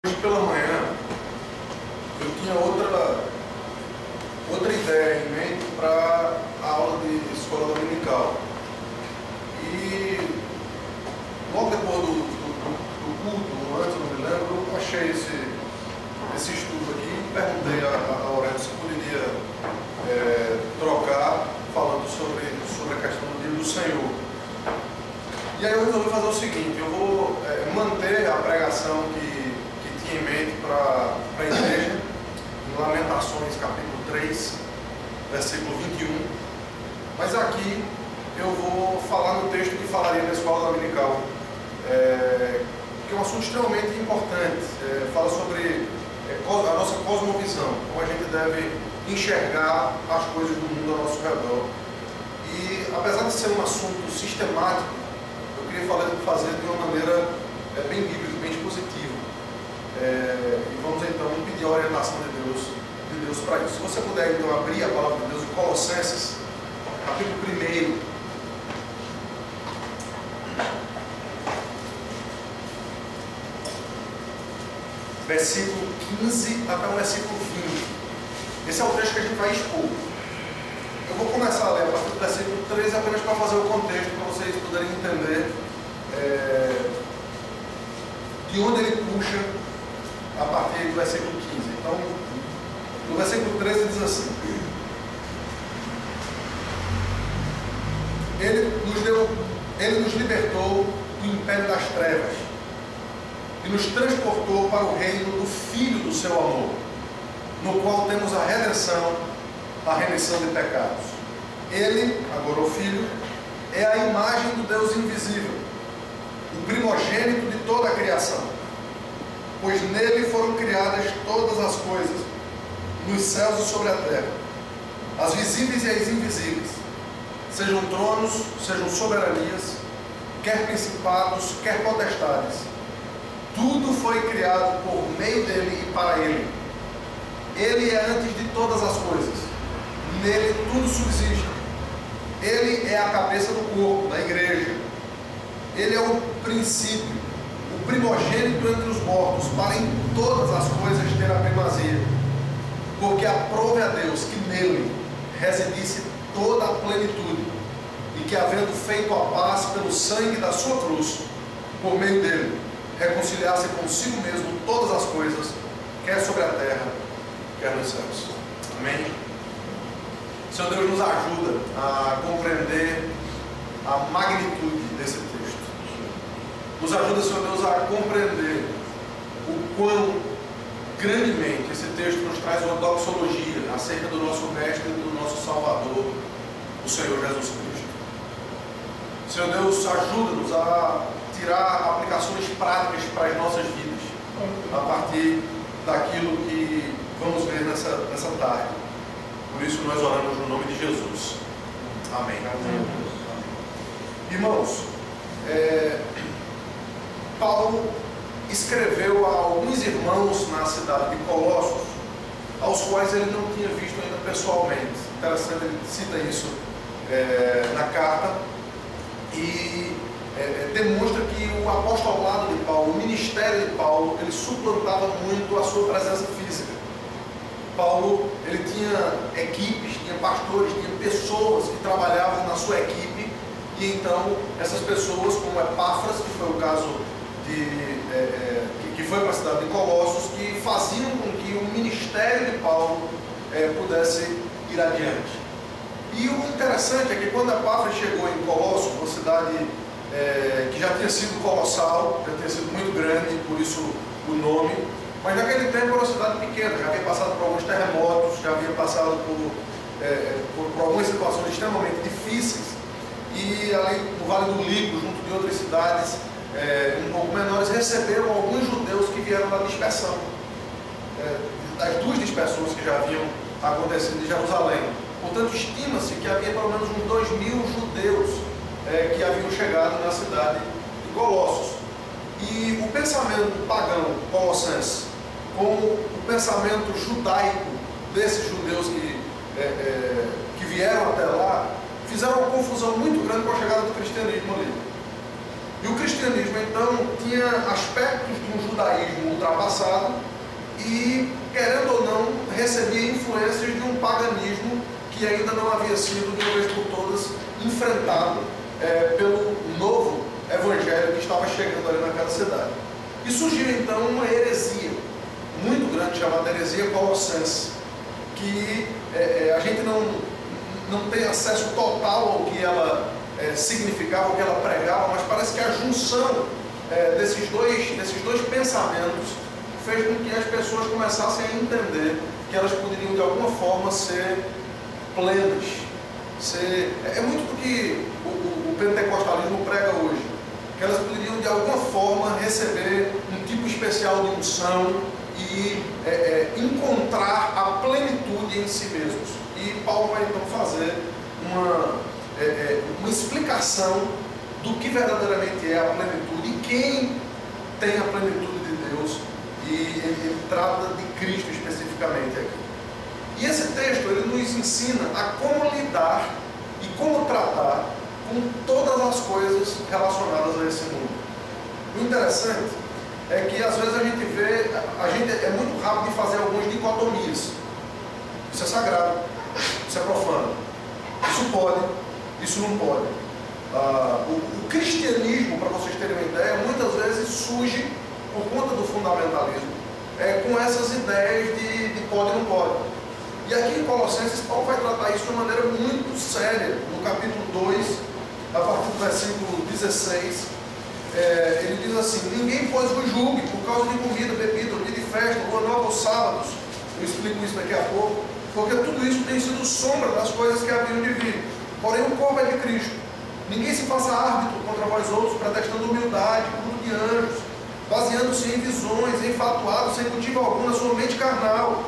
Hoje pela manhã eu tinha outra ideia em mente para a aula de escola dominical. E logo depois do culto, antes, não me lembro, eu achei esse estudo aqui e perguntei a Aurélio se poderia trocar, falando sobre a questão do dia do Senhor. E aí eu resolvi fazer o seguinte: eu vou manter a pregação que tinha em mente para a igreja, em Lamentações, capítulo 3, versículo 21. Mas aqui eu vou falar no texto que falaria na escola dominical, que é um assunto extremamente importante. Fala sobre a nossa cosmovisão, como a gente deve enxergar as coisas do mundo ao nosso redor. E apesar de ser um assunto sistemático, eu queria fazer de uma maneira bem bíblica, bem expositiva. E vamos então pedir a orientação de Deus para isso. Se você puder então abrir a palavra de Deus em Colossenses, capítulo 1, versículo 15 até o versículo 20. Esse é o texto que a gente vai expor. Eu vou começar a ler a partir do versículo 13 apenas para fazer o contexto, para vocês poderem entender de onde ele puxa a partir do versículo 15. Então, no versículo 13 diz assim: Ele nos libertou do império das trevas e nos transportou para o reino do Filho do seu amor, no qual temos a redenção, a remissão de pecados. Ele, agora o Filho, é a imagem do Deus invisível, o primogênito de toda a criação, pois nele foram criadas todas as coisas, nos céus e sobre a terra, as visíveis e as invisíveis, sejam tronos, sejam soberanias, quer principados, quer potestades. Tudo foi criado por meio dele e para ele. Ele é antes de todas as coisas. Nele tudo subsiste. Ele é a cabeça do corpo, da igreja. Ele é o princípio, o primogênito entre os mortos, para em todas as coisas ter a primazia. Porque aprove a Deus que nele residisse toda a plenitude, e que, havendo feito a paz pelo sangue da sua cruz, por meio dele, reconciliasse consigo mesmo todas as coisas, quer sobre a terra, quer nos céus. Amém? Senhor Deus, nos ajuda a compreender a magnitude desse texto. Nos ajuda, Senhor Deus, a compreender o quão grandemente esse texto nos traz uma doxologia acerca do nosso Mestre e do nosso Salvador, o Senhor Jesus Cristo. Senhor Deus, ajuda-nos a tirar aplicações práticas para as nossas vidas, a partir daquilo que vamos ver nessa tarde. Por isso nós oramos no nome de Jesus. Amém. Amém. Irmãos, Paulo escreveu a alguns irmãos na cidade de Colossos, aos quais ele não tinha visto ainda pessoalmente. Interessante, ele cita isso na carta, e demonstra que o apostolado de Paulo, o ministério de Paulo, ele suplantava muito a sua presença física. Paulo, ele tinha equipes, tinha pastores, tinha pessoas que trabalhavam na sua equipe, e então essas pessoas, como Epáfras, que foi o caso que foi para a cidade de Colossos, que faziam com que o ministério de Paulo pudesse ir adiante. E o interessante é que quando Epáfras chegou em Colossos, uma cidade que já tinha sido colossal, já tinha sido muito grande, por isso o nome, mas naquele tempo era uma cidade pequena, já havia passado por alguns terremotos, já havia passado por algumas situações extremamente difíceis, e ali no Vale do Lico, junto de outras cidades um pouco menores, receberam alguns judeus que vieram da dispersão, das duas dispersões que já haviam acontecido em Jerusalém. Portanto, estima-se que havia pelo menos uns 2.000 judeus que haviam chegado na cidade de Colossos. E o pensamento pagão colossense, com o pensamento judaico desses judeus que vieram até lá, fizeram uma confusão muito grande com a chegada do cristianismo ali. E o cristianismo, então, tinha aspectos de um judaísmo ultrapassado e, querendo ou não, recebia influências de um paganismo que ainda não havia sido, de uma vez por todas, enfrentado pelo novo evangelho que estava chegando ali naquela cidade. E surgiu, então, uma heresia muito grande, chamada heresia colossense, que a gente não tem acesso total ao que ela significava, o que ela pregava, mas parece que a junção desses dois pensamentos fez com que as pessoas começassem a entender que elas poderiam de alguma forma ser plenas. É muito do que o pentecostalismo prega hoje, que elas poderiam de alguma forma receber um tipo especial de unção e encontrar a plenitude em si mesmos. E Paulo vai então fazer uma explicação do que verdadeiramente é a plenitude e quem tem a plenitude de Deus, e ele trata de Cristo especificamente aqui. E esse texto ele nos ensina a como lidar e como tratar com todas as coisas relacionadas a esse mundo. O interessante é que às vezes a gente é muito rápido de fazer algumas dicotomias. Isso é sagrado, isso é profano, isso pode, isso não pode. O cristianismo, para vocês terem uma ideia, muitas vezes surge por conta do fundamentalismo, com essas ideias de pode e não pode. E aqui em Colossenses, Paulo vai tratar isso de uma maneira muito séria. No capítulo 2, a partir do versículo 16, ele diz assim: ninguém, pois, vos julgue por causa de comida, bebida, dia de festa, lua nova ou sábados. Eu explico isso daqui a pouco, porque tudo isso tem sido sombra das coisas que haviam de vir. Porém, o corpo é de Cristo. Ninguém se faça árbitro contra vós outros, pretextando humildade, culto de anjos, baseando-se em visões, enfatuados, sem motivo algum, na sua mente carnal,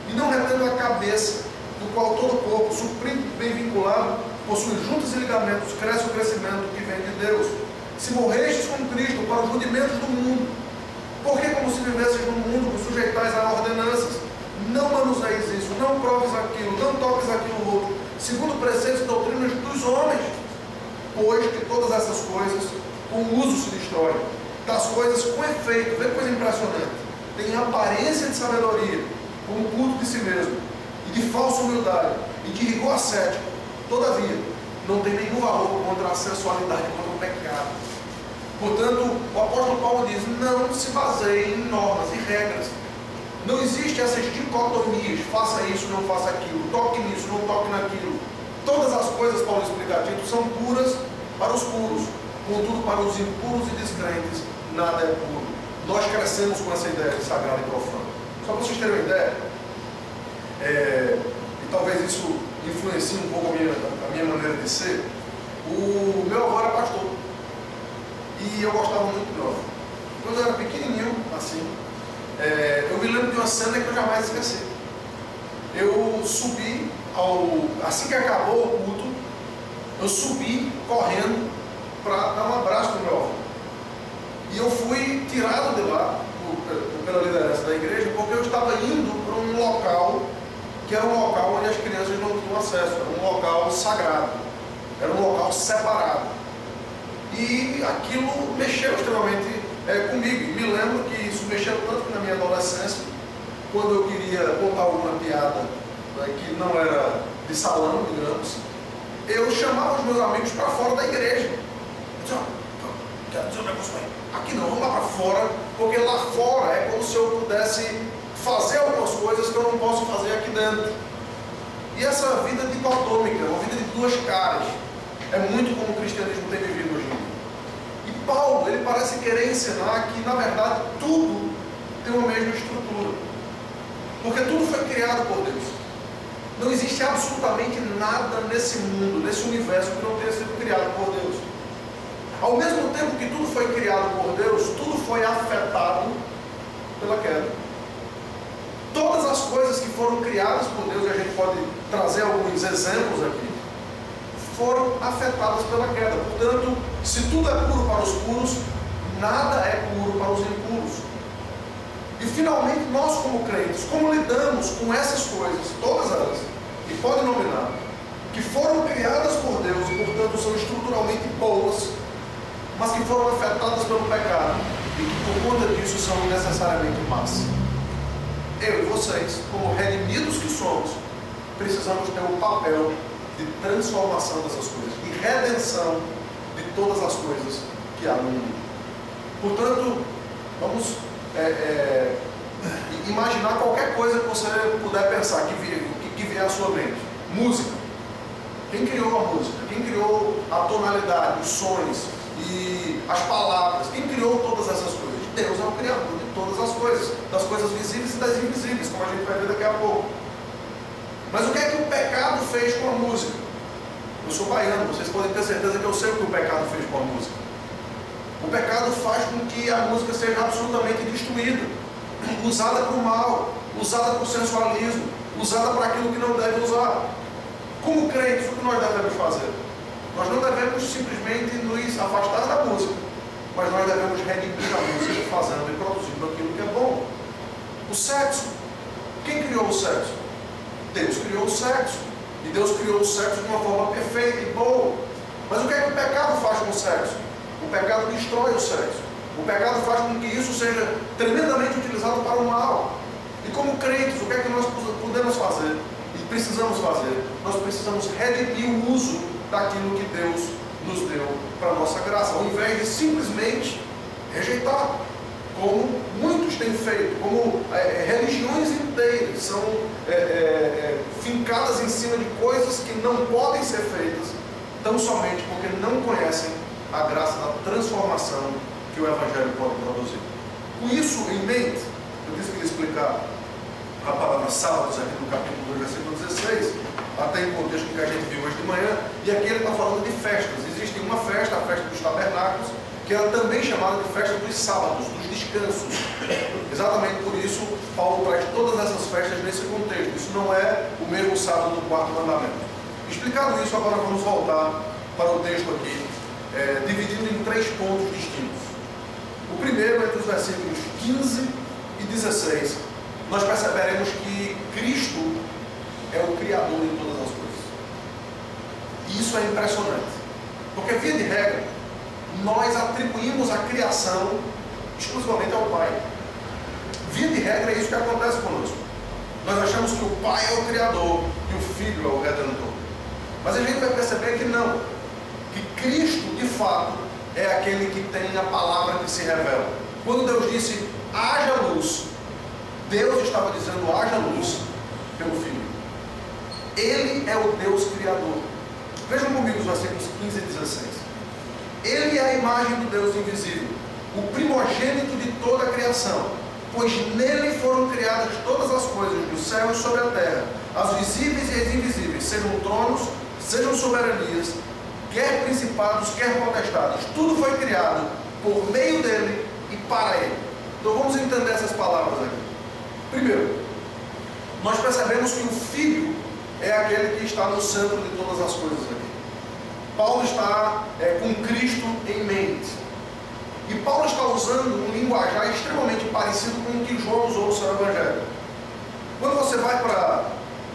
e não retendo a cabeça, do qual todo o corpo, suprido e bem vinculado, possui juntas e ligamentos, cresce o crescimento que vem de Deus. Se morrestes com Cristo para os rudimentos do mundo, porque como se vivesses no mundo, vos sujeitais a ordenanças, não manuseis isso, não proves aquilo, não toques aquilo outro, segundo preceitos e doutrinas dos homens, pois que todas essas coisas com uso se destroem, das coisas com efeito, vê coisa impressionante, tem aparência de sabedoria, com o culto de si mesmo, e de falsa humildade, e de rigor ascético, todavia, não tem nenhum valor contra a sensualidade, contra o pecado. Portanto, o apóstolo Paulo diz, não se baseie em normas e regras. Não existe essas dicotomias, faça isso, não faça aquilo, toque nisso, não toque naquilo. Todas as coisas, Paulo explica aqui, são puras para os puros, contudo para os impuros e descrentes, nada é puro. Nós crescemos com essa ideia de sagrado e profano. Só para vocês terem uma ideia, e talvez isso influencie um pouco a minha maneira de ser, o meu avô era pastor, e eu gostava muito do meu avô. Quando eu era pequenininho, assim, eu me lembro de uma cena que eu jamais esqueci. Eu subi, assim que acabou o culto, eu subi correndo para dar um abraço para o meu avô. E eu fui tirado de lá, pela liderança da igreja, porque eu estava indo para um local, que era um local onde as crianças não tinham acesso, era um local sagrado, era um local separado. E aquilo mexeu extremamente comigo. Me lembro que isso mexeu tanto que na minha adolescência, quando eu queria contar alguma piada que não era de salão, digamos, eu chamava os meus amigos para fora da igreja. Eu disse, quero dizer um negócio aí. Aqui não, vamos lá para fora, porque lá fora é como se eu pudesse fazer algumas coisas que eu não posso fazer aqui dentro. E essa vida dicotômica, uma vida de duas caras, é muito como o cristianismo tem vivido hoje em dia. E Paulo, ele parece querer ensinar que, na verdade, tudo tem uma mesma estrutura. Porque tudo foi criado por Deus. Não existe absolutamente nada nesse mundo, nesse universo, que não tenha sido criado por Deus. Ao mesmo tempo que tudo foi criado por Deus, tudo foi afetado pela queda. Todas as coisas que foram criadas por Deus, e a gente pode trazer alguns exemplos aqui, foram afetadas pela queda. Portanto, se tudo é puro para os puros, nada é puro para os impuros. E finalmente, nós como crentes, como lidamos com essas coisas, todas elas, e pode nominar, que foram criadas por Deus e portanto são estruturalmente boas, mas que foram afetadas pelo pecado e que por conta disso são necessariamente más. Eu e vocês, como redimidos que somos, precisamos ter um papel de transformação dessas coisas, de redenção de todas as coisas que há no mundo. Portanto, vamos imaginar qualquer coisa que você puder pensar, que vier à sua mente. Música. Quem criou a música? Quem criou a tonalidade, os sons e as palavras? Quem criou todas essas coisas? Deus é o criador de todas as coisas, das coisas visíveis e das invisíveis, como a gente vai ver daqui a pouco. Mas o que é que o pecado fez com a música? Eu sou baiano, vocês podem ter certeza que eu sei o que o pecado fez com a música. O pecado faz com que a música seja absolutamente destruída, usada para o mal, usada para o sensualismo, usada para aquilo que não deve usar. Como crentes, o que nós devemos fazer? Nós não devemos simplesmente nos afastar da música, mas nós devemos redimir a música fazendo e produzindo aquilo que é bom. O sexo. Quem criou o sexo? Deus criou o sexo. E Deus criou o sexo de uma forma perfeita e boa. Mas o que é que o pecado faz com o sexo? O pecado destrói o sexo. O pecado faz com que isso seja tremendamente utilizado para o mal. E como crentes, o que é que nós podemos fazer? E precisamos fazer? Nós precisamos redimir o uso daquilo que Deus nos deu para a nossa graça, ao invés de simplesmente rejeitar, como muitos têm feito, como religiões inteiras são fincadas em cima de coisas que não podem ser feitas, tão somente porque não conhecem a graça da transformação que o Evangelho pode produzir. Com isso em mente, eu disse que ia explicar a palavra sábados aqui no capítulo 2, versículo 16, até em contexto que a gente viu hoje de manhã, e aqui ele está falando de festas. Existe uma festa, a festa dos tabernáculos, que é também chamada de festa dos sábados, dos descansos. Exatamente por isso, Paulo traz todas essas festas nesse contexto. Isso não é o mesmo sábado do quarto mandamento. Explicado isso, agora vamos voltar para o texto aqui, dividindo em 3 pontos distintos. O primeiro, entre os versículos 15 e 16, nós perceberemos que Cristo é o Criador de todas as coisas. E isso é impressionante. Porque, via de regra, nós atribuímos a criação exclusivamente ao Pai. Via de regra, é isso que acontece conosco. Nós achamos que o Pai é o Criador e o Filho é o Redentor. Mas a gente vai perceber que não. Que Cristo, de fato, é aquele que tem a palavra que se revela. Quando Deus disse, haja luz, Deus estava dizendo, haja luz pelo Filho. Ele é o Deus Criador. Vejam comigo os versículos 15 e 16. Ele é a imagem do Deus invisível, o primogênito de toda a criação, pois nele foram criadas todas as coisas dos céus e sobre a terra, as visíveis e as invisíveis, sejam tronos, sejam soberanias, quer principados, quer potestades. Tudo foi criado por meio dele e para ele. Então vamos entender essas palavras aqui. Primeiro, nós percebemos que o Filho é aquele que está no centro de todas as coisas aqui. Paulo está com Cristo em mente. E Paulo está usando um linguajar extremamente parecido com o que João usou no seu Evangelho. Quando você vai para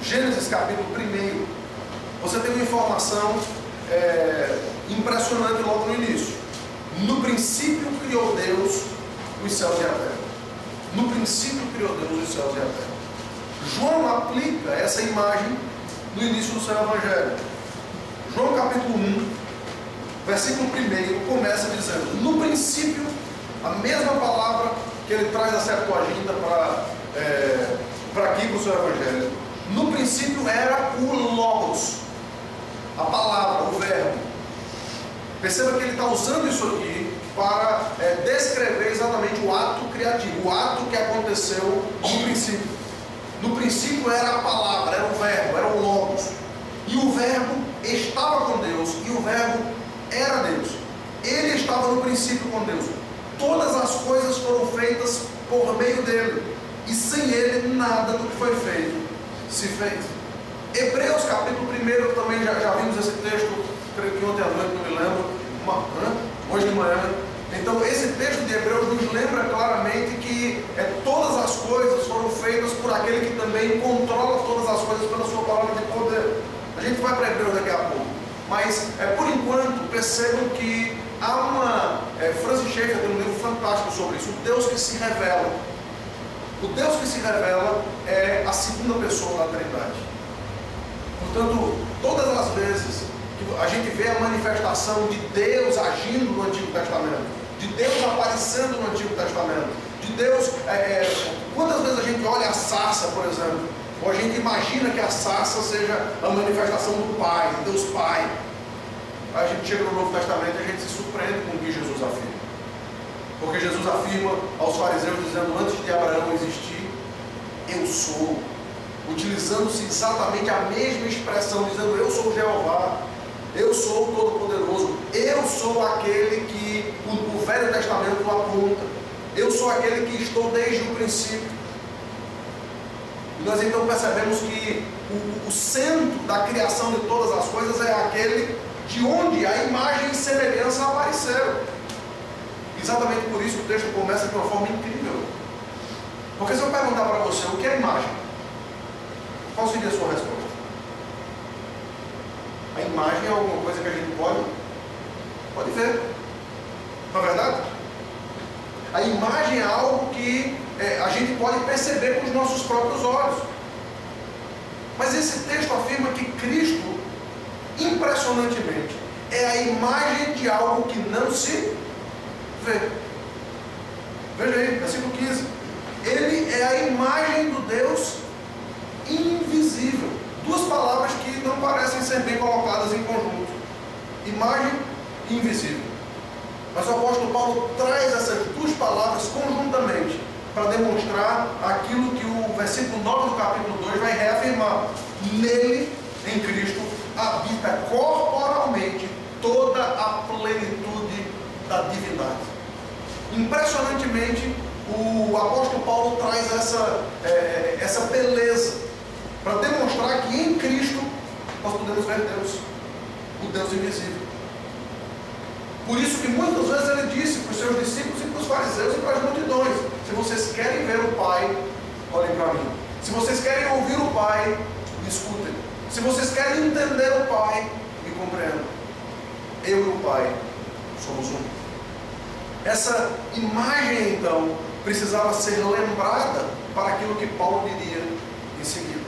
Gênesis capítulo 1, você tem uma informação impressionante logo no início. No princípio criou Deus os céus e a terra. No princípio criou Deus os céus e a terra. João aplica essa imagem no início do seu Evangelho. João capítulo 1, versículo 1, começa dizendo, no princípio, a mesma palavra que ele traz da Septuaginta para aqui para o seu Evangelho. No princípio era o Logos, a palavra, o verbo. Perceba que ele está usando isso aqui para descrever exatamente o ato criativo, o ato que aconteceu no princípio. No princípio era a palavra, era o verbo, era o Logos. E o verbo estava com Deus, e o verbo era Deus. Ele estava no princípio com Deus. Todas as coisas foram feitas por meio dele, e sem ele nada do que foi feito se fez. Hebreus capítulo 1, também já vimos esse texto, creio que ontem à noite, não me lembro, hoje de manhã. Então esse texto de Hebreus nos lembra claramente que todas as coisas foram feitas por aquele que também controla todas as coisas pela sua palavra de poder. A gente vai para Hebreus daqui a pouco. Mas, por enquanto, percebam que há uma... Francis Schaeffer tem um livro fantástico sobre isso, o Deus que se revela. O Deus que se revela é a segunda pessoa da Trindade. Portanto, todas as vezes que a gente vê a manifestação de Deus agindo no Antigo Testamento, de Deus aparecendo no Antigo Testamento, de Deus... quantas vezes a gente olha a sarça, por exemplo, ou a gente imagina que a sarça seja a manifestação do Pai, Deus Pai. Aí a gente chega no Novo Testamento e a gente se surpreende com o que Jesus afirma. Porque Jesus afirma aos fariseus dizendo, antes de Abraão existir, eu sou. Utilizando-se exatamente a mesma expressão, dizendo, eu sou Jeová, eu sou o Todo-Poderoso, eu sou aquele que o Velho Testamento aponta, eu sou aquele que estou desde o princípio. E nós então percebemos que o centro da criação de todas as coisas é aquele de onde a imagem e semelhança apareceram. Exatamente por isso que o texto começa de uma forma incrível. Porque se eu perguntar para você o que é imagem, qual seria a sua resposta? A imagem é alguma coisa que a gente pode ver. Não é verdade? A imagem é algo que a gente pode perceber com os nossos próprios olhos. Mas esse texto afirma que Cristo, impressionantemente, é a imagem de algo que não se vê. Veja aí, versículo 15. Ele é a imagem do Deus invisível. Duas palavras que não parecem ser bem colocadas em conjunto. Imagem e invisível. Mas o apóstolo Paulo traz essas duas palavras conjuntamente para demonstrar aquilo que o versículo 9 do capítulo 2 vai reafirmar. Nele, em Cristo, habita corporalmente toda a plenitude da divindade. Impressionantemente, o apóstolo Paulo traz essa beleza para demonstrar que em Cristo nós podemos ver Deus, o Deus invisível. Por isso que muitas vezes ele disse para os seus discípulos e para os fariseus e para as multidões: se vocês querem ver o Pai, olhem para mim. Se vocês querem ouvir o Pai, me escutem. Se vocês querem entender o Pai, me compreendam. Eu e o Pai somos um. Essa imagem, então, precisava ser lembrada para aquilo que Paulo diria em seguida.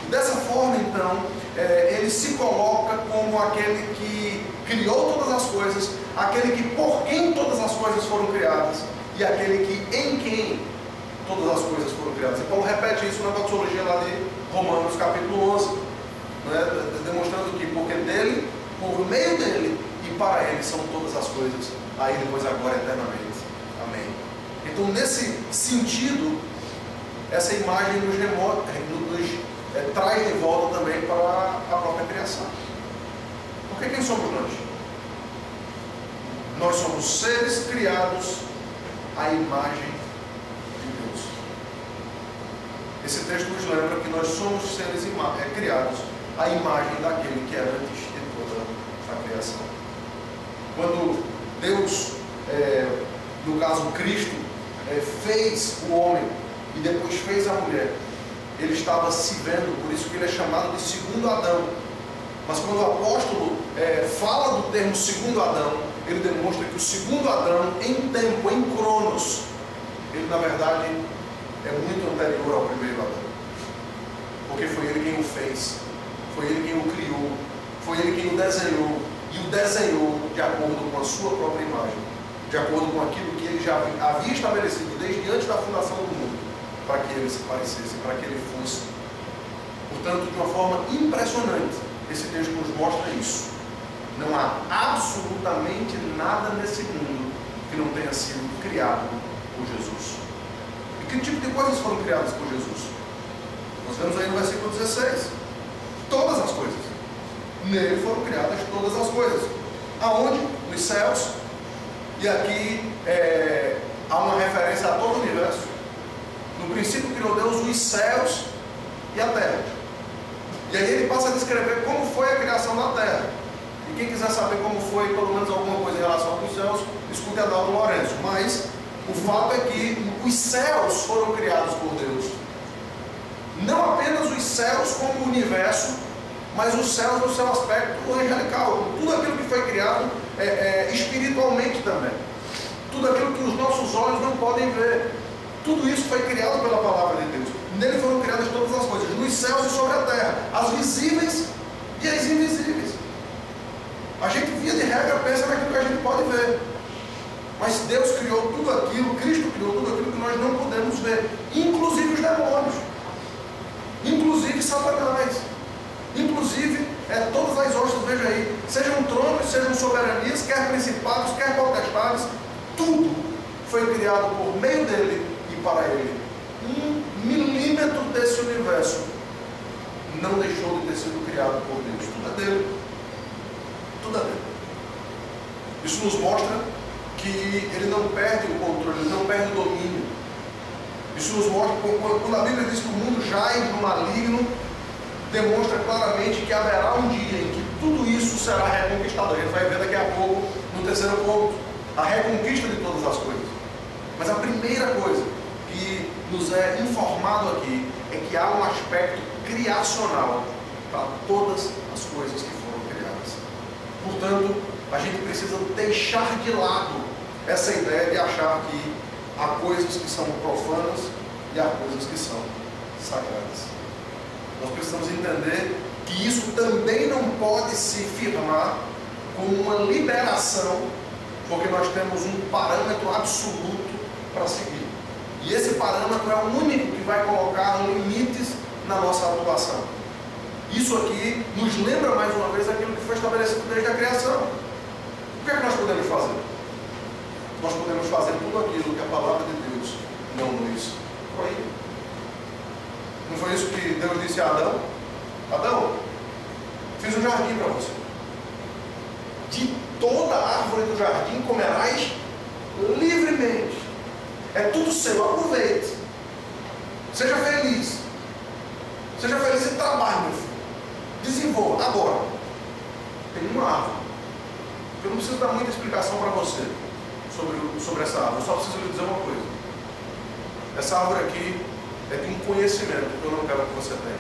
E dessa forma, então, ele se coloca como aquele que criou todas as coisas, aquele que por quem todas as coisas foram criadas e aquele que em quem todas as coisas foram criadas. E Paulo repete isso na doxologia lá de Romanos capítulo 11, né, demonstrando que porque dele, por meio dele e para ele são todas as coisas, aí depois agora eternamente. Amém. Então nesse sentido, essa imagem nos traz de volta também para a própria criação. Porque quem somos nós? Nós somos seres criados à imagem de Deus. Esse texto nos lembra que nós somos seres criados à imagem daquele que era antes de toda a criação. Quando Deus, no caso Cristo, fez o homem e depois fez a mulher, ele estava se vendo, por isso que ele é chamado de segundo Adão. Mas quando o apóstolo fala do termo segundo Adão, ele demonstra que o segundo Adão, em tempo, em cronos, ele na verdade é muito anterior ao primeiro Adão. Porque foi ele quem o fez, foi ele quem o criou, foi ele quem o desenhou, e o desenhou de acordo com a sua própria imagem, de acordo com aquilo que ele já havia estabelecido desde antes da fundação do mundo, para que ele se parecesse, para que ele fosse. Portanto, de uma forma impressionante, esse texto nos mostra isso. Não há absolutamente nada nesse mundo que não tenha sido criado por Jesus. E que tipo de coisas foram criadas por Jesus? Nós vemos aí no versículo 16. Todas as coisas. Nele foram criadas todas as coisas. Aonde? Nos céus. E aqui há uma referência a todo o universo. No princípio criou Deus os céus e a terra. E aí ele passa a descrever como foi a criação da terra. E quem quiser saber como foi, pelo menos alguma coisa em relação aos céus, escute Adalto Lourenço. Mas o fato é que os céus foram criados por Deus. Não apenas os céus como o universo, mas os céus no seu aspecto angelical. Tudo aquilo que foi criado espiritualmente também. Tudo aquilo que os nossos olhos não podem ver. Tudo isso foi criado pela palavra de Deus. Nele foram criadas todas as coisas, nos céus e sobre a terra, as visíveis e as invisíveis. A gente, via de regra, pensa naquilo que a gente pode ver. Mas Deus criou tudo aquilo, Cristo criou tudo aquilo que nós não podemos ver, inclusive os demônios, inclusive Satanás, inclusive todas as hostes, veja aí, sejam tronos, sejam soberanias, quer principados, quer potestades, tudo foi criado por meio dele e para ele. 1 milímetro desse universo não deixou de ter sido criado por Deus. Tudo é dele. Tudo é dele. Isso nos mostra que ele não perde o controle, ele não perde o domínio. Isso nos mostra, quando a Bíblia diz que o mundo jaz no maligno, demonstra claramente que haverá um dia em que tudo isso será reconquistado. A gente vai ver daqui a pouco, no terceiro ponto, a reconquista de todas as coisas. Mas a primeira coisa que nos é informado aqui é que há um aspecto criacional para todas as coisas que foram criadas. Portanto, a gente precisa deixar de lado essa ideia de achar que há coisas que são profanas e há coisas que são sagradas. Nós precisamos entender que isso também não pode se firmar como uma liberação, porque nós temos um parâmetro absoluto para seguir. E esse parâmetro é o único que vai colocar limites na nossa atuação. Isso aqui nos lembra mais uma vez aquilo que foi estabelecido desde a criação. O que é que nós podemos fazer? Nós podemos fazer tudo aquilo que a palavra de Deus não nos proíbe. Não foi isso que Deus disse a Adão? Adão, fiz um jardim para você. De toda árvore do jardim comerás livremente. É tudo seu, aproveite. Seja feliz. Seja feliz e trabalhe, meu filho. Desenvolva. Agora, tem uma árvore. Eu não preciso dar muita explicação para você sobre essa árvore. Eu só preciso lhe dizer uma coisa. Essa árvore aqui é de um conhecimento que eu não quero que você tenha.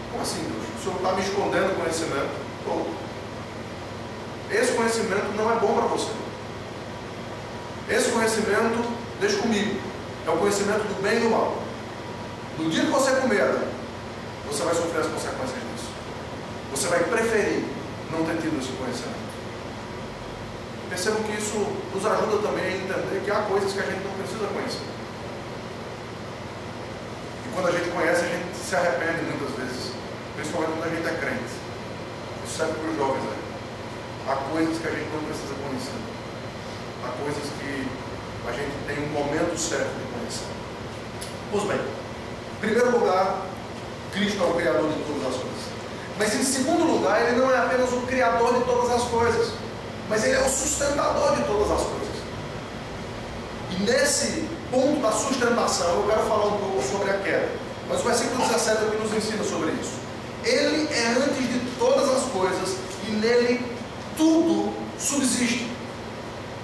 Como assim, Deus? O Senhor está me escondendo conhecimento? Bom, esse conhecimento não é bom para você. Esse conhecimento, deixa comigo, é o conhecimento do bem e do mal. No dia que você comer, você vai sofrer as consequências disso. Você vai preferir não ter tido esse conhecimento. Percebo que isso nos ajuda também a entender que há coisas que a gente não precisa conhecer. E quando a gente conhece, a gente se arrepende muitas vezes, principalmente quando a gente é crente. Isso serve para os jovens, né? Há coisas que a gente não precisa conhecer. Há coisas que a gente tem um momento certo de conhecer. Pois bem, em primeiro lugar, Cristo é o Criador de todas as coisas. Mas em segundo lugar, Ele não é apenas o Criador de todas as coisas, mas Ele é o sustentador de todas as coisas. E nesse ponto da sustentação, eu quero falar um pouco sobre a queda. Mas o versículo 17 é o que nos ensina sobre isso. Ele é antes de todas as coisas e nele tudo subsiste.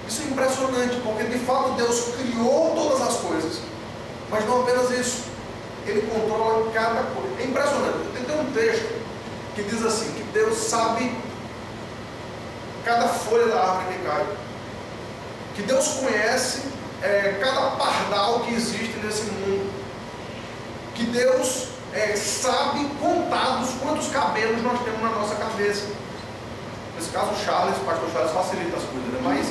Isso é impressionante, porque de fato Deus criou todas as coisas, mas não apenas isso, Ele controla cada coisa. É impressionante. Tem um texto que diz assim, que Deus sabe cada folha da árvore que cai, que Deus conhece cada pardal que existe nesse mundo, que Deus sabe contados quantos cabelos nós temos na nossa cabeça. Nesse caso o pastor Charles facilita as coisas, né? Mas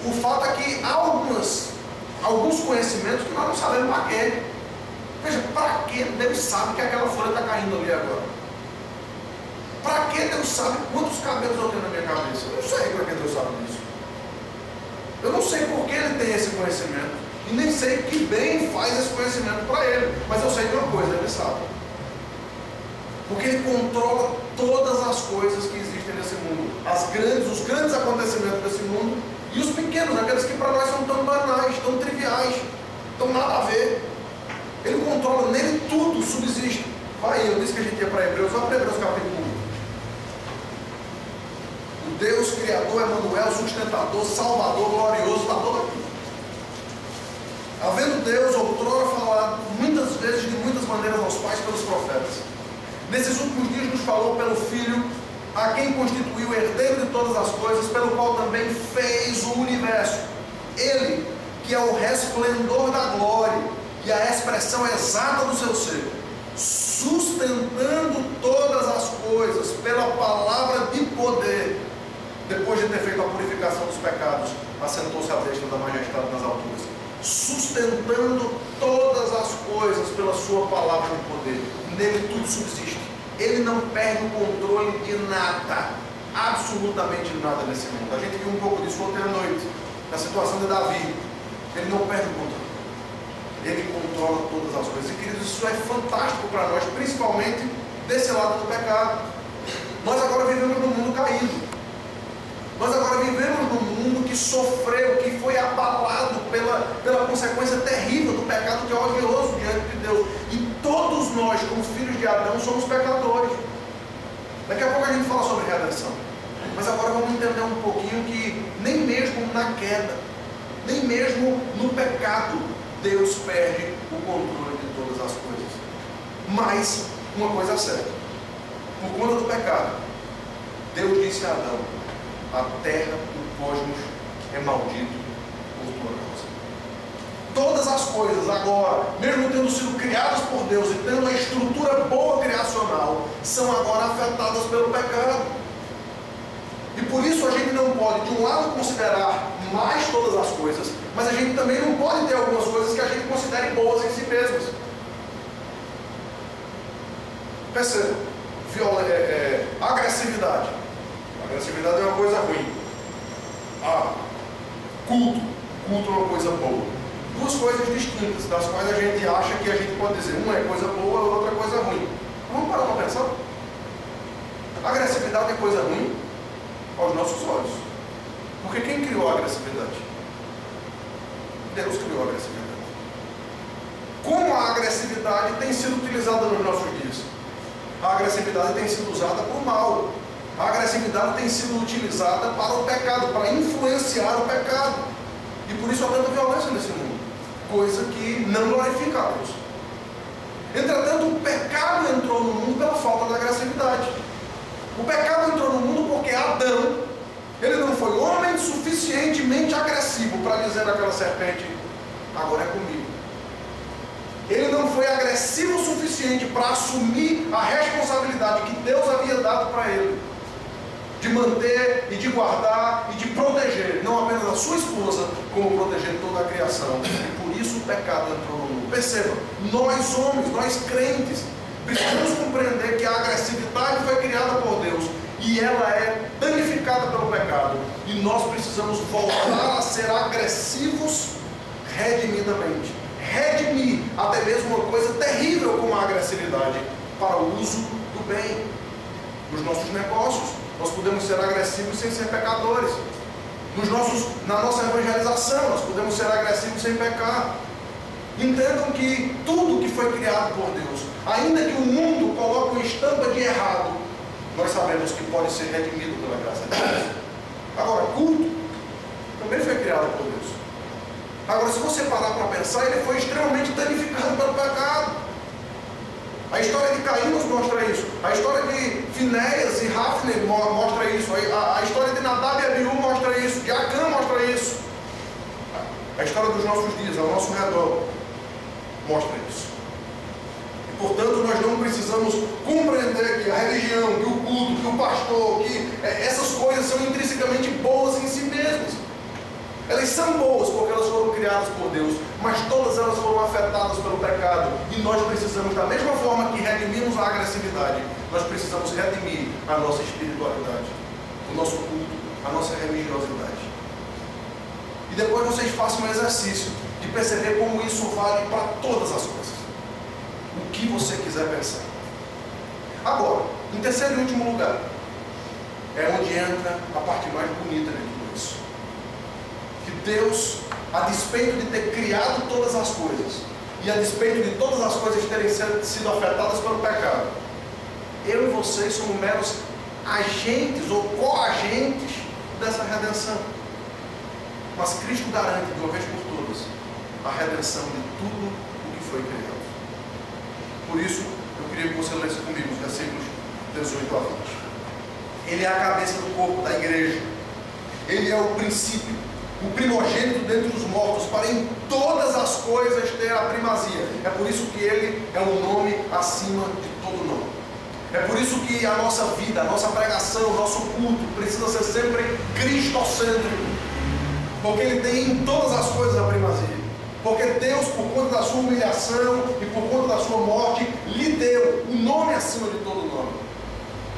o fato é que há alguns conhecimentos que nós não sabemos para quê. Veja, para que Deus sabe que aquela folha está caindo ali agora? Para que Deus sabe quantos cabelos eu tenho na minha cabeça? Eu não sei para que Deus sabe disso. Eu não sei por que Ele tem esse conhecimento. E nem sei que bem faz esse conhecimento para Ele. Mas eu sei de uma coisa, Ele sabe. Porque Ele controla todas as coisas que existem nesse mundo. Os grandes acontecimentos desse mundo e os pequenos, aqueles que para nós são tão banais, tão triviais, tão nada a ver. Ele controla, nele tudo subsiste. Vai, eu disse que a gente ia para Hebreus, vamos para Hebreus capítulo 1. O Deus Criador, Emanuel, sustentador, Salvador, glorioso, está todo aqui. Havendo Deus outrora falado muitas vezes, de muitas maneiras aos pais pelos profetas, nesses últimos dias nos falou pelo Filho, a quem constituiu herdeiro de todas as coisas, pelo qual também fez o universo. Ele, que é o resplendor da glória e a expressão exata do seu ser, sustentando todas as coisas pela palavra de poder, depois de ter feito a purificação dos pecados, assentou-se à destra da majestade nas alturas, sustentando todas as coisas pela sua palavra de poder. Nele tudo subsiste. Ele não perde o controle de nada, absolutamente nada nesse mundo. A gente viu um pouco disso ontem à noite, na situação de Davi. Ele não perde o controle. Ele controla todas as coisas. E, queridos, isso é fantástico para nós, principalmente desse lado do pecado. Nós agora vivemos num mundo caído. Nós agora vivemos num mundo que sofreu, que foi abalado pela consequência terrível do pecado, que é odioso diante de Deus. E todos nós, como filhos de Adão, somos pecadores. Daqui a pouco a gente fala sobre redenção. Mas agora vamos entender um pouquinho que nem mesmo na queda, nem mesmo no pecado, Deus perde o controle de todas as coisas. Mas, uma coisa é certa: por conta do pecado, Deus disse a Adão: a terra, o cosmos é maldito por tua causa. Todas as coisas agora, mesmo tendo sido criadas por Deus e tendo a estrutura boa criacional, são agora afetadas pelo pecado. E por isso a gente não pode, de um lado, considerar mais todas as coisas, mas a gente também não pode ter algumas coisas que a gente considere boas em si mesmas. Perceba, agressividade. Agressividade é uma coisa ruim. Culto é uma coisa boa. Duas coisas distintas, das quais a gente acha que a gente pode dizer uma é coisa boa, a outra é coisa ruim. Vamos parar para pensar? Agressividade é coisa ruim aos nossos olhos. Porque quem criou a agressividade? Deus criou a agressividade. Como a agressividade tem sido utilizada nos nossos dias? A agressividade tem sido usada para o mal. A agressividade tem sido utilizada para o pecado, para influenciar o pecado. E por isso há tanta violência nesse mundo. Coisa que não glorifica a Deus. Entretanto, o pecado entrou no mundo pela falta da agressividade. O pecado entrou no mundo porque Adão, ele não foi homem suficientemente agressivo para dizer àquela serpente: agora é comigo. Ele não foi agressivo o suficiente para assumir a responsabilidade que Deus havia dado para ele, de manter e de guardar e de proteger, não apenas a sua esposa, como proteger toda a criação. E por isso o pecado entrou no mundo. Perceba, nós homens, nós crentes, precisamos compreender que a agressividade foi criada por Deus e ela é danificada pelo pecado. E nós precisamos voltar a ser agressivos redimidamente. Redimir até mesmo uma coisa terrível como a agressividade para o uso do bem. Nos nossos negócios, nós podemos ser agressivos sem ser pecadores. Na nossa evangelização, nós podemos ser agressivos sem pecar. Entendam que tudo que foi criado por Deus, ainda que o mundo coloque uma estampa de errado, nós sabemos que pode ser redimido pela graça de Deus. Agora, culto também foi criado por Deus. Agora, se você parar para pensar, ele foi extremamente danificado pelo pecado. A história de Caim nos mostra isso. A história de Finéias e Hafne mostra isso. A história de Nadab e Abiú mostra isso. De Acã mostra isso. A história dos nossos dias, ao nosso redor, mostra isso. E, portanto, nós não precisamos compreender que a religião, que o culto, que o pastor, que essas coisas são intrinsecamente boas em si mesmas. Elas são boas porque elas foram criadas por Deus, mas todas elas foram afetadas pelo pecado. E nós precisamos, da mesma forma que redimimos a agressividade, nós precisamos redimir a nossa espiritualidade, o nosso culto, a nossa religiosidade. E depois vocês façam um exercício de perceber como isso vale para todas as coisas. O que você quiser pensar. Agora, em terceiro e último lugar, é onde entra a parte mais bonita de tudo isso. Que Deus, a despeito de ter criado todas as coisas, e a despeito de todas as coisas terem sido afetadas pelo pecado, eu e vocês somos meros agentes ou coagentes dessa redenção. Mas Cristo garante, de uma vez por todas, a redenção de tudo o que foi criado. Por isso, eu queria que você lesse comigo os versículos 18 a 20. Ele é a cabeça do corpo, da igreja. Ele é o princípio, o primogênito dentre os mortos, para em todas as coisas ter a primazia. É por isso que ele é um nome acima de todo nome. É por isso que a nossa vida, a nossa pregação, o nosso culto precisa ser sempre cristocêntrico. Porque ele tem em todas as coisas a primazia. Porque Deus, por conta da sua humilhação e por conta da sua morte, lhe deu um nome acima de todo nome.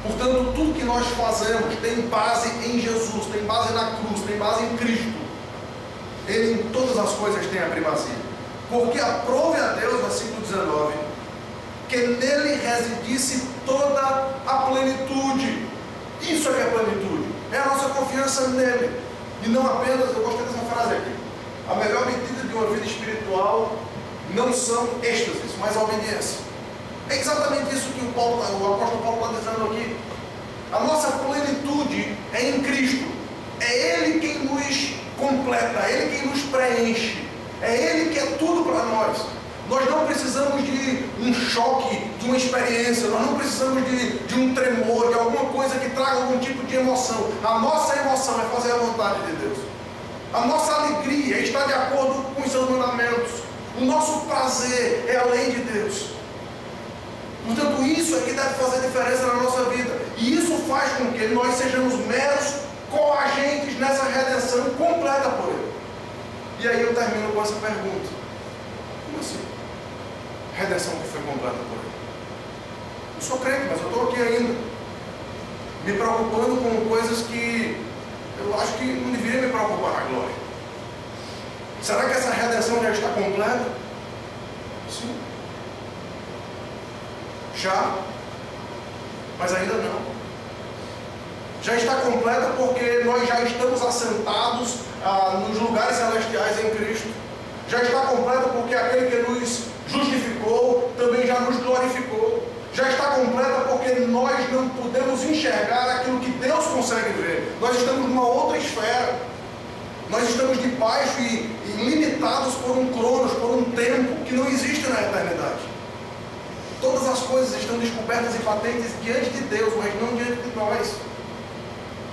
Portanto, tudo que nós fazemos tem base em Jesus, tem base na cruz, tem base em Cristo. Ele em todas as coisas tem a primazia. Porque aprove a Deus, versículo 19, que nele residisse toda a plenitude. Isso é que é plenitude. É a nossa confiança nele. E não apenas, eu gostei dessa frase aqui, a melhor medida de uma vida espiritual não são êxtases, mas a obediência. É exatamente isso que o apóstolo Paulo está dizendo aqui. A nossa plenitude é em Cristo. É Ele quem nos completa, é Ele quem nos preenche. É Ele que é tudo para nós. Nós não precisamos de um choque, de uma experiência. Nós não precisamos de um tremor, de alguma coisa que traga algum tipo de emoção. A nossa emoção é fazer a vontade de Deus. A nossa alegria é estar de acordo com os seus mandamentos. O nosso prazer é a lei de Deus. Portanto, isso é que deve fazer diferença na nossa vida. E isso faz com que nós sejamos meros coagentes nessa redenção completa por Ele. E aí eu termino com essa pergunta. Como assim? Redenção que foi completa por Ele. Eu sou crente, mas eu estou aqui ainda, me preocupando com coisas que eu acho que não deveria me preocupar na glória. Será que essa redenção já está completa? Sim. Já, mas ainda não. Já está completa porque nós já estamos assentados nos lugares celestiais em Cristo. Já está completa porque aquele que nos justificou também já nos glorificou. Já está completa porque nós não podemos enxergar aquilo que Deus consegue ver. Nós estamos numa outra esfera. Nós estamos debaixo e limitados por um cronos, por um tempo que não existe na eternidade. Todas as coisas estão descobertas e patentes diante de Deus, mas não diante de nós.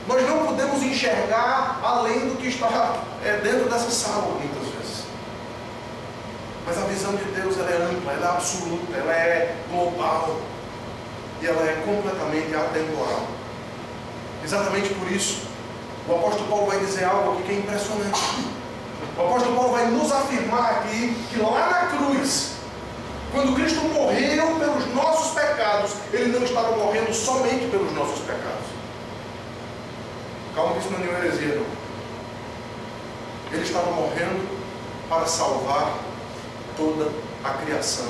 Nós não podemos enxergar além do que está dentro dessa sala, muitas vezes. Mas a visão de Deus ela é ampla, ela é absoluta, ela é global. E ela é completamente atemporal. Exatamente por isso, o apóstolo Paulo vai dizer algo aqui que é impressionante. O apóstolo Paulo vai nos afirmar aqui que lá na cruz, quando Cristo morreu pelos nossos pecados, Ele não estava morrendo somente pelos nossos pecados. Calma que isso não é nenhuma heresia, não. Ele estava morrendo para salvar toda a criação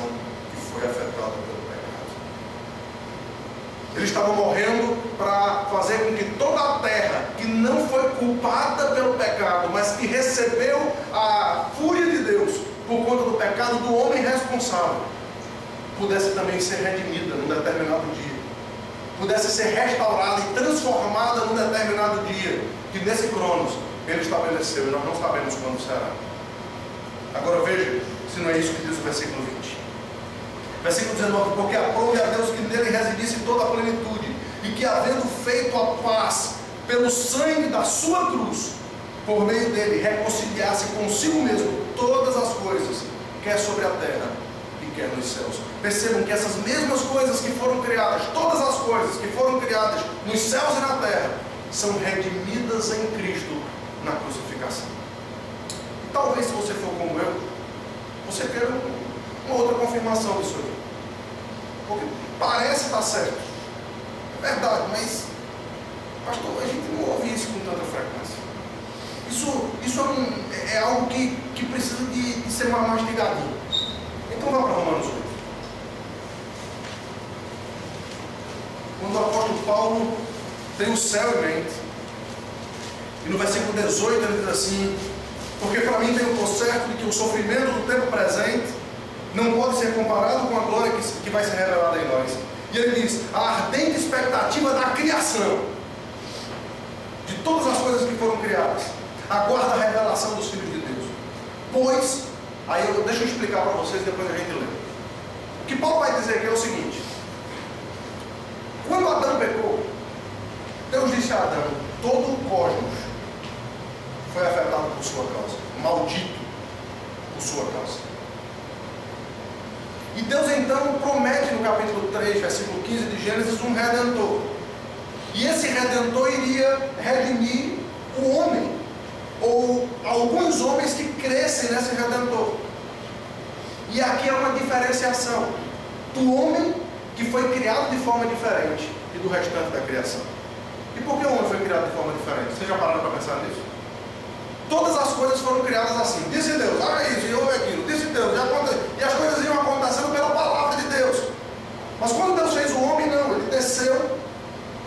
que foi afetada pelo pecado. Ele estava morrendo para fazer com que toda a terra, que não foi culpada pelo pecado, mas que recebeu a fúria de Deus por conta do pecado do homem responsável, pudesse também ser redimida num determinado dia, pudesse ser restaurada e transformada num determinado dia, que nesse cronos Ele estabeleceu, e nós não sabemos quando será. Agora veja, se não é isso que diz o versículo 20. Versículo 19, porque aprove a Deus que nele residisse toda a plenitude, e que havendo feito a paz pelo sangue da sua cruz, por meio dele reconciliasse consigo mesmo todas as coisas, quer sobre a terra e quer nos céus. Percebam que essas mesmas coisas que foram criadas, todas as coisas que foram criadas nos céus e na terra, são redimidas em Cristo na crucificação. E talvez, se você for como eu, você queira uma outra confirmação disso aí. Porque parece estar certo. É verdade, mas, pastor, a gente não ouve isso com tanta frequência. Isso é algo que precisa de ser mais mastigadinho. Então vá para Romanos 8. Quando o apóstolo Paulo tem o céu em mente, e no versículo 18 ele diz assim: porque para mim tenho por certo de que o sofrimento do tempo presente não pode ser comparado com a glória que vai ser revelada em nós. E ele diz: a ardente expectativa da criação, de todas as coisas que foram criadas, aguarda a revelação dos filhos de Deus. Pois, deixa eu explicar para vocês, depois a gente lê. O que Paulo vai dizer aqui é o seguinte: quando Adão pecou, Deus disse a Adão, todo o cosmos foi afetado por sua causa, maldito por sua causa. E Deus então promete no capítulo 3, versículo 15 de Gênesis, um redentor. E esse redentor iria redimir o homem, ou alguns homens que crescem nesse redentor. E aqui há uma diferenciação do homem que foi criado de forma diferente e do restante da criação. E por que o homem foi criado de forma diferente? Vocês já pararam para pensar nisso? Todas as coisas foram criadas assim. Disse Deus, haja isso e houve aquilo. Disse Deus, e as coisas iam acontecendo pela palavra de Deus. Mas quando Deus fez o homem, não. Ele desceu,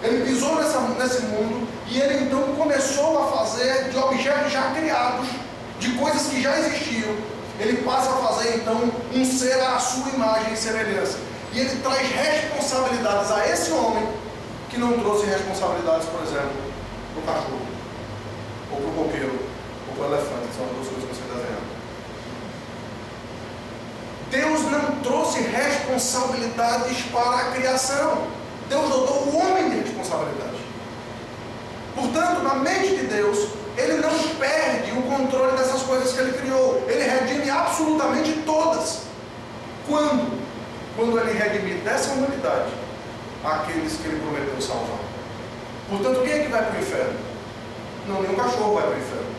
ele pisou nesse mundo, e ele então começou a fazer de objetos já criados, de coisas que já existiam. Ele passa a fazer então um ser à sua imagem e semelhança. E ele traz responsabilidades a esse homem que não trouxe responsabilidades, por exemplo, para o cachorro, ou para o coqueiro, ou para o elefante, que são as duas coisas que você desenhou. Deus não trouxe responsabilidades para a criação. Deus dotou o homem de responsabilidade. Portanto, na mente de Deus, Ele não perde o controle dessas coisas que Ele criou. Ele redime absolutamente todas. Quando? Quando Ele redimir dessa humanidade aqueles que Ele prometeu salvar. Portanto, quem é que vai para o inferno? Não, nenhum cachorro vai para o inferno.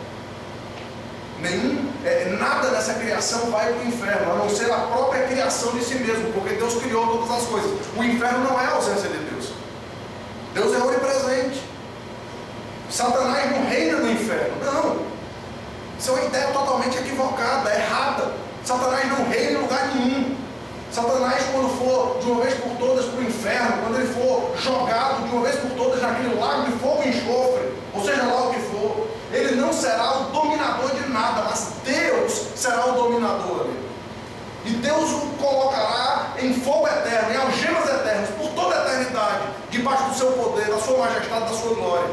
Nada nessa criação vai para o inferno, a não ser a própria criação de si mesmo, porque Deus criou todas as coisas. O inferno não é a ausência de Deus. Deus é onipresente. Satanás não reina no inferno. Não. Isso é uma ideia totalmente equivocada, errada. Satanás não reina em lugar nenhum. Satanás, quando for de uma vez por todas para o inferno, quando ele for jogado de uma vez por todas naquele lago de fogo e enxofre, ou seja lá o que for, ele não será o dominador de nada, mas Deus será o dominador ali. E Deus o colocará em fogo eterno, em algemas eternas, por toda a eternidade, debaixo do seu poder, da sua majestade, da sua glória.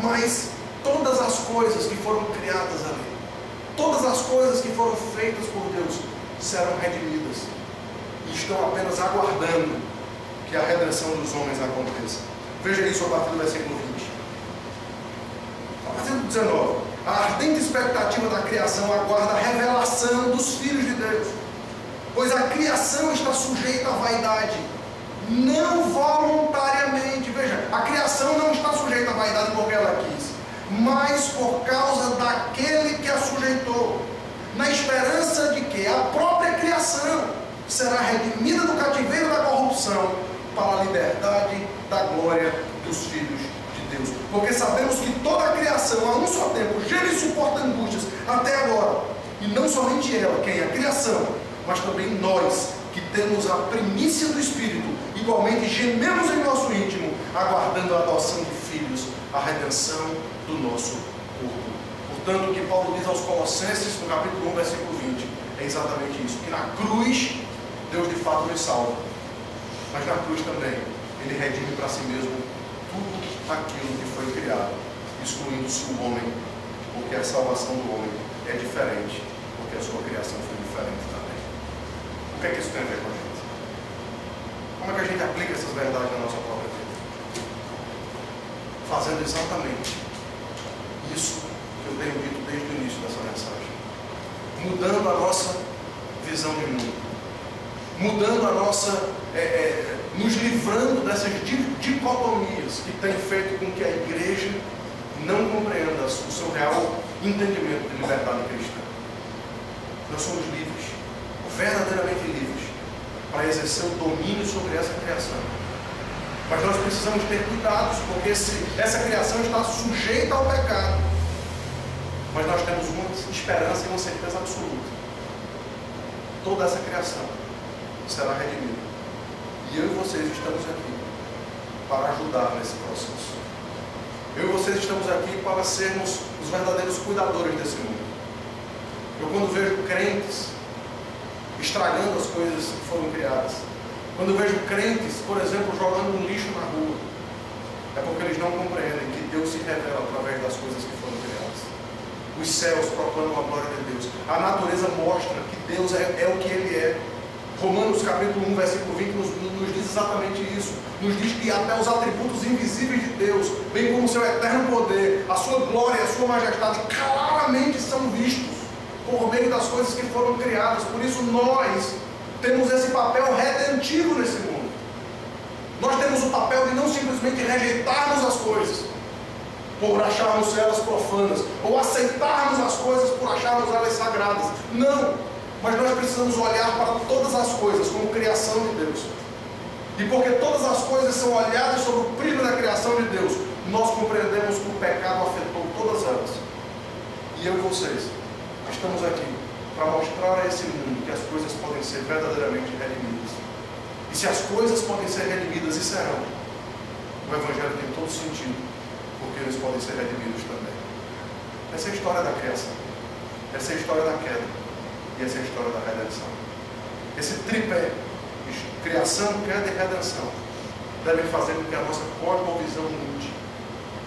Mas todas as coisas que foram criadas ali, todas as coisas que foram feitas por Deus, serão redimidas. E estão apenas aguardando que a redenção dos homens aconteça. Veja isso a partir do versículo 20. Versículo 19. A ardente expectativa da criação aguarda a revelação dos filhos de Deus. Pois a criação está sujeita à vaidade, não voluntariamente. Veja, a criação não está sujeita à vaidade porque ela quis, mas por causa daquele que a sujeitou, na esperança de que a própria criação será redimida do cativeiro da corrupção para a liberdade da glória dos filhos de Deus. Porque sabemos que toda a criação, a um só tempo, geme e suporta angústias até agora. E não somente ela, quem é a criação, mas também nós, que temos a primícia do Espírito, igualmente gememos em nosso íntimo, aguardando a adoção de filhos, a redenção do nosso corpo. Portanto, o que Paulo diz aos Colossenses, no capítulo 1, versículo 20, é exatamente isso, que na cruz, Deus de fato nos salva, mas na cruz também, Ele redime para si mesmo tudo aquilo que foi criado, excluindo-se o homem, porque a salvação do homem é diferente, porque a sua criação foi diferente também. O que é que isso tem a ver com a gente? Como é que a gente aplica essas verdades na nossa própria vida? Fazendo exatamente isso que eu tenho dito desde o início dessa mensagem. Mudando a nossa visão de mundo. Mudando a nossa... nos livrando dessas dicotomias que têm feito com que a igreja não compreenda o seu real entendimento de liberdade cristã. Nós somos livres, verdadeiramente livres, para exercer o domínio sobre essa criação. Mas nós precisamos ter cuidados, porque essa criação está sujeita ao pecado. Mas nós temos uma esperança e uma certeza absoluta. Toda essa criação será redimida. E eu e vocês estamos aqui para ajudar nesse processo. Eu e vocês estamos aqui para sermos os verdadeiros cuidadores desse mundo. Eu, quando vejo crentes estragando as coisas que foram criadas, quando eu vejo crentes, por exemplo, jogando um lixo na rua, é porque eles não compreendem que Deus se revela através das coisas que foram criadas. Os céus proclamam a glória de Deus. A natureza mostra que Deus é o que Ele é. Romanos capítulo 1, versículo 20 nos diz exatamente isso. Nos diz que até os atributos invisíveis de Deus, bem como o seu eterno poder, a sua glória, a sua majestade, claramente são vistos por meio das coisas que foram criadas. Por isso nós temos esse papel redentivo nesse mundo. Nós temos o papel de não simplesmente rejeitarmos as coisas por acharmos elas profanas, ou aceitarmos as coisas por acharmos elas sagradas. Não! Mas nós precisamos olhar para todas as coisas como criação de Deus. E porque todas as coisas são olhadas sob o prisma da criação de Deus, nós compreendemos que o pecado afetou todas elas. E eu e vocês estamos aqui para mostrar a esse mundo que as coisas podem ser verdadeiramente redimidas. E se as coisas podem ser redimidas e serão, o Evangelho tem todo sentido, porque eles podem ser redimidos também. Essa é a história da criação. Essa é a história da queda. E essa é a história da redenção. Esse tripé, criação, queda e redenção, devem fazer com que a nossa cosmovisão mude.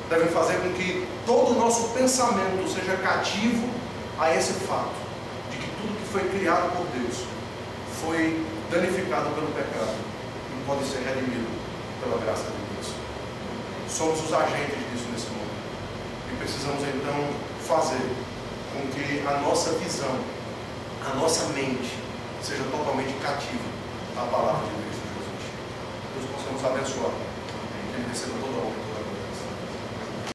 Devem fazer com que todo o nosso pensamento seja cativo a esse fato, de que tudo que foi criado por Deus foi danificado pelo pecado e pode ser redimido pela graça de Deus. Somos os agentes disso nesse mundo. E precisamos então fazer com que a nossa visão, a nossa mente seja totalmente cativa à palavra de Cristo Jesus. Deus possa nos abençoar. Que Ele receba toda a honra e toda a glória.